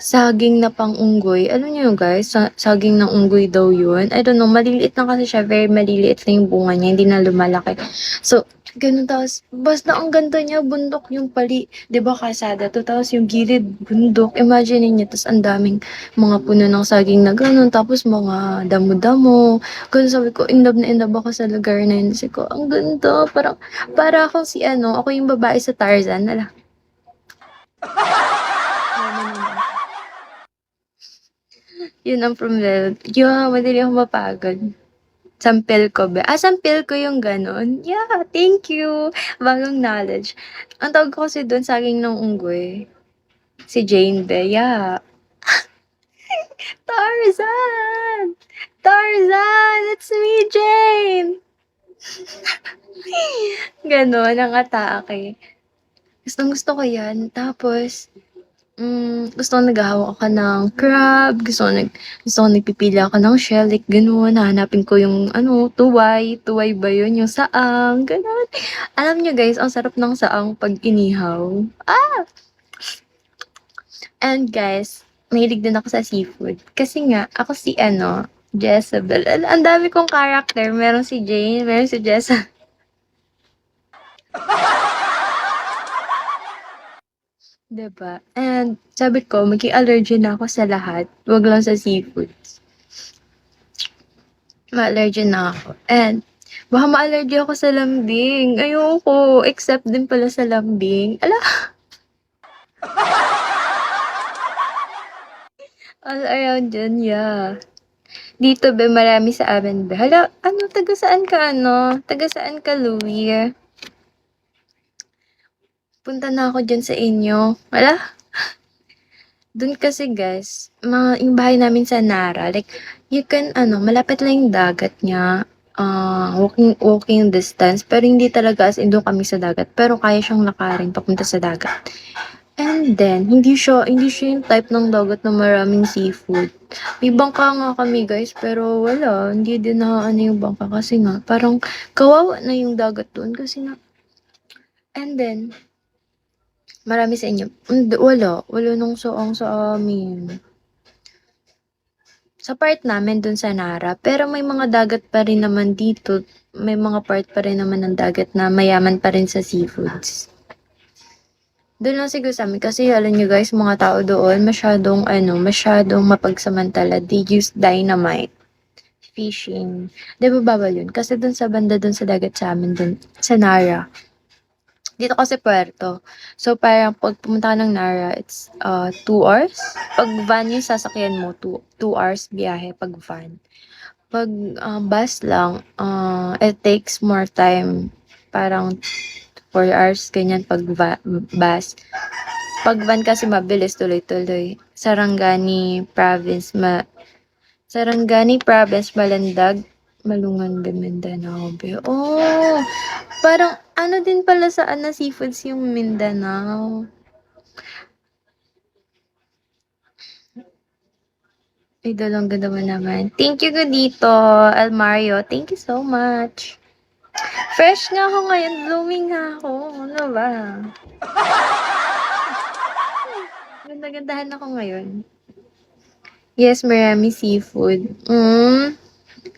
saging na pang-unggoy. Alam niyo yun guys, saging ng unggoy daw yun. I don't know, maliliit lang kasi siya, very maliliit lang yung bunga niya, hindi na lumalaki. So, ganun tapos, basta ang ganda niya, bundok yung pali. 'Di ba kalsada to, tapos yung gilid, bundok. Imagine niyo, tapos ang daming mga puno ng saging na ganun, tapos mga damo-damo. Ganun sabi ko, in love ako sa lugar na yun. Sabi ko, ang ganda, parang, para akong si ano, ako yung babae sa Tarzan. Ala, yun ang problema. Yeah, madali akong mapagod. Sampel ko ba? Sampel ko yung gano'n. Yeah, thank you. Bagong knowledge. Ang tawag ko kasi doon, saging ng unggoy. Si Jane Be. Yeah. Tarzan! Tarzan! It's me, Jane! Gano'n ang atake. Gustong gusto ko yan. Tapos, gusto ko naghahawak ako ng crab, gusto ko nagpipili ako ng shell, like gano'n. Hahanapin ko yung ano, tuway ba yun? Yung saang, gano'n. Alam niyo guys, ang sarap ng saang 'pag inihaw. And guys, mahilig din ako sa seafood. Kasi nga, ako si ano, Jezebel. Ang dami kong character. Meron si Jane, meron si Jessa. 'Di ba? And sabi ko, maging allergy na ako sa lahat. Wag lang sa seafood. Ma-allergy na ako. And baka ma-allergy ako sa lambing. Ayoko. Except din pala sa lambing. Ala, all around dyan, yeah. Dito be, marami sa amin be. Hala, ano, taga saan ka, ano? Taga saan ka, Louie? Punta na ako dyan sa inyo. Hala, dun kasi guys, yung bahay namin sa Nara, like, you can, ano, malapit lang yung dagat niya. Walking distance, pero hindi talaga as in doon kami sa dagat, pero kaya siyang lakarin papunta sa dagat. And then, hindi siya yung type ng dagat na maraming seafood. May bangka nga kami guys, pero wala, hindi din na ano yung bangka kasi nga, parang kawawa na yung dagat doon kasi nga. And then, marami sa inyo. Hindi, wala nung soong sa amin. Sa part namin dun sa Nara, pero may mga dagat pa rin naman dito. May mga part pa rin naman ng dagat na mayaman pa rin sa seafoods. Doon lang siguro sa amin kasi alam nyo guys, mga tao doon masyadong mapagsamantala. They use dynamite fishing. 'Di ba bawal yun? Kasi doon sa banda doon sa dagat sa amin doon sa Nara. Dito kasi puerto. So parang pag pumunta ka ng Nara, it's 2 hours. Pag van yung sasakyan mo, 2 hours biyahe pag van. Pag bus lang, it takes more time. Parang 4 hours, ganyan pag bus. Pag van kasi mabilis tuloy-tuloy. Sarangani Province, Malandag, Malungan, Mindanao. Oh, parang ano din pala sa seafoods yung Mindanao. Ay, dalawang ganda mo naman. Thank you, Godito, Almario. Thank you so much. Fresh nga ako ngayon. Blooming nga ako. Ano ba? Ganda-gandahan ako ngayon. Yes, marami seafood.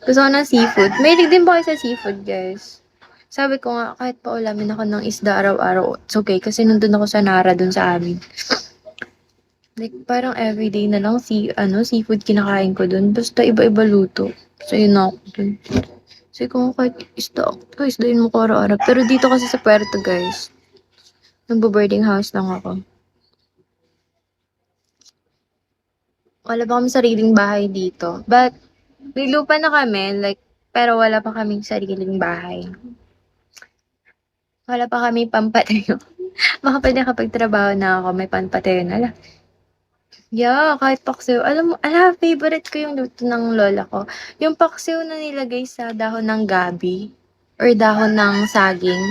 Gusto ko ng seafood. Mahilig din ba kayo sa seafood, guys? Sabi ko nga, kahit paulamin ako ng isda araw-araw, it's okay. Kasi nandun ako sa Nara, dun sa amin. Like, parang everyday na lang seafood kinakain ko dun. Basta iba-iba luto. So, yun na ako dun. Sabi ko nga, kahit isdain mo ko araw-araw. Pero dito kasi sa Puerto, guys, nagbo-boarding house lang ako. Wala pa kami sariling bahay dito. But, may lupa na kami, like, pero wala pa kaming sariling bahay. Wala pa kaming pampatayo. Baka pwede kapag trabaho na ako, may pampatayo na lang. Yeah, kahit paksiw. Alam mo, favorite ko yung luto ng lola ko. Yung paksiw na nilagay sa dahon ng gabi or dahon ng saging.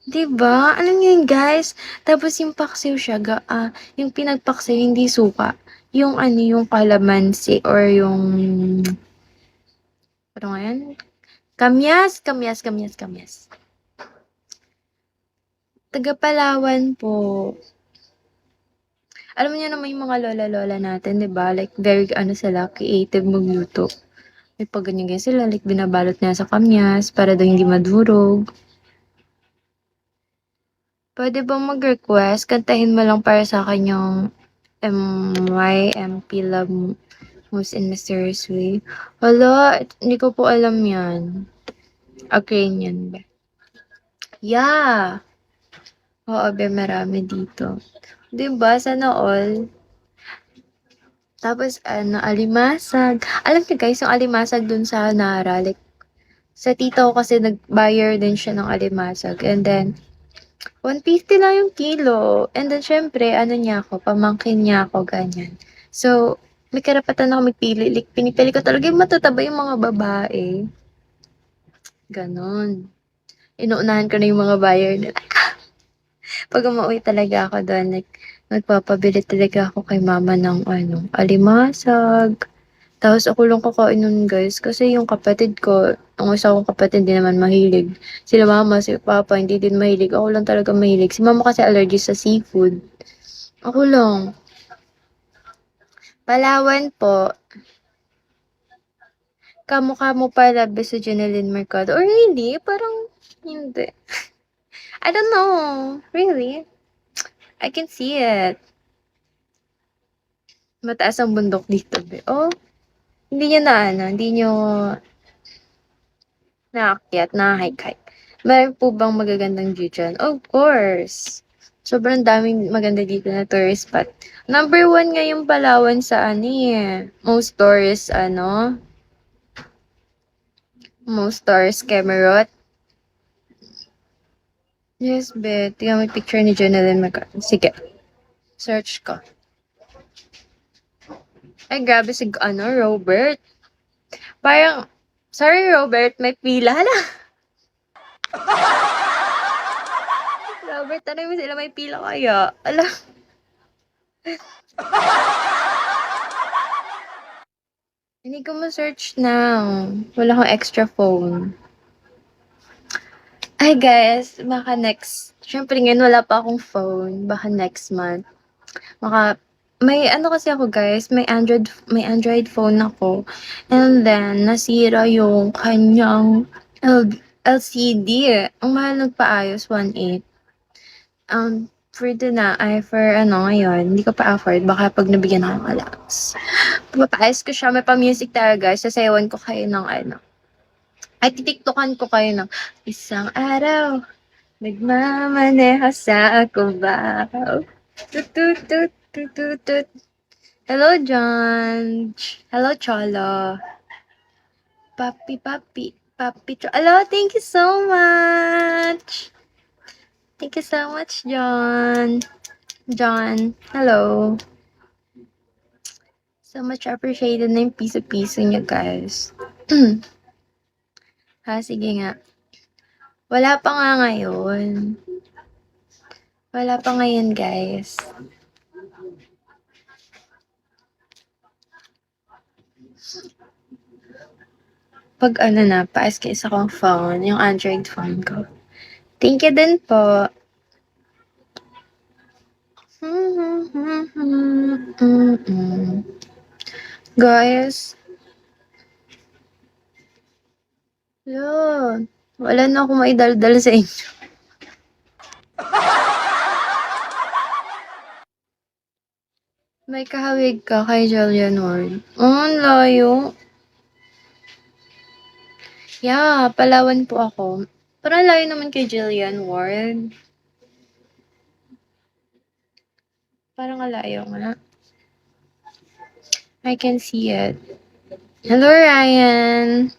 'Di ba? Alam niyo yun, guys? Tapos yung paksiw siya, yung pinagpaksiw, hindi suka. Yung yung kalamansi or yung, ano nga yan? Kamyas. Taga Palawan po. Alam niyo naman yung mga lola-lola natin, 'di ba? Like very ano sila, creative magluto. May pag ganyan-ganyan sila, like binabalot niya sa kamyas para daw hindi madurog. Puwede bang mag-request, kantahin mo lang para sa'kin yung MYMP Love Moves in Mysterious Way. Hala, hindi ko po alam 'yan. Ukrainian ba? Yeah! Oo, be marami dito. 'Di ba, sana all. Tapos ano, alimasag. Alam niyo guys, yung alimasag dun sa Nara, like, sa tita ko kasi nag-buyer din siya ng alimasag. And then, 150 lang yung kilo. And then, syempre, ano niya ako, pamangkin niya ako, ganyan. So, may karapatan ako magpili. Like, pinipili ko talaga yung matataba yung mga babae. Ganon. Inuunahan ko na yung mga buyer nila. Pag umuwi talaga ako doon, like, nagpapabili talaga ako kay mama ng ano, alimasag. Tapos ako lang kakain nun guys, kasi yung kapatid ko, ang isa kong kapatid hindi naman mahilig. Sila mama, si papa, hindi din mahilig. Ako lang talaga mahilig. Si mama kasi allergic sa seafood. Ako lang. Palawan po, kamukha mo pala ba si Jeneline Mercado? Or really? Parang hindi. I don't know. Really? I can see it. Mataas ang bundok dito, be. Oh, hindi niyo na ano, hindi niyo naakyat, na-hike-hike. Meron po bang magagandang view dyan? Of course. Sobrang daming maganda dito na tourist spot. Number one nga yung Palawan sa ano eh. Most tourist Camerot. Yes, bet. Tingnan mo yung picture ni Jonathan Mercado. Sige, search ko. Ay, grabe si ano, Robert. Parang, sorry Robert, may pila. Hala, Robert, tanong mo sila may pila kaya. Ala, hindi ko ma-search na. Wala akong extra phone. Ay guys, baka next, syempre ngayon wala pa akong phone. Baka next month. Baka, may ano kasi ako guys, may Android phone ako. And then, nasira yung kanyang LCD. Ang mahal nagpaayos, 1.8. For ano ngayon, hindi ko pa afford. Baka pag nabigyan ako ng allowance. Papaayos ko siya, may pa-music tayo guys. Sasayawan ko kayo ng ano. Ay, titiktokan ko kayo ng isang araw. Nagmamaneho sa Cubao. Tututut, tututut. Hello, John. Hello, Cholo. Papi, papi, papi. Hello, thank you so much. Thank you so much, John. John, hello. So much appreciated na yung piso-piso niyo, guys. Ha, sige nga. Wala pa nga ngayon. Wala pa ngayon, guys. Pag ano na, pa-SKS akong phone, yung Android phone ko. Thank you din po. Guys, yun. Wala na akong maidaldal sa inyo. May kahawig ka kay Jillian Ward. Oh, ang layo. Yeah, Palawan po ako. Parang layo naman kay Jillian Ward. Parang alayo nga. I can see it. Hello, Ryan.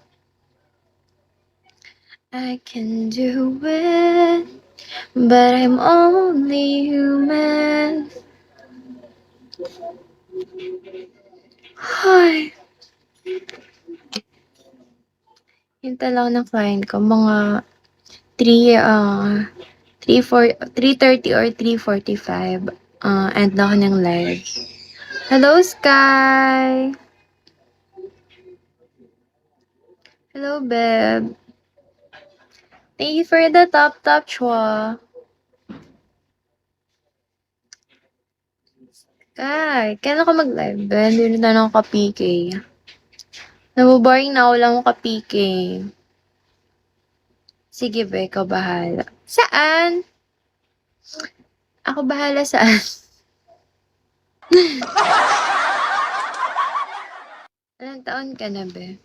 I can do it, but I'm only human. Hi. Hintay lang ng client ko, mga 3:30 or 3:45. End na ako ng live. Hello, Sky! Hello, Beb. Thank you for the top chua. Kailan ka mag-live, be? Hindi na tayo nakaka-PK. Naboboring na ako lang mo ka-PK. Sige, be, ikaw bahala. Saan? Ako bahala saan? Ilang taon ka na, be?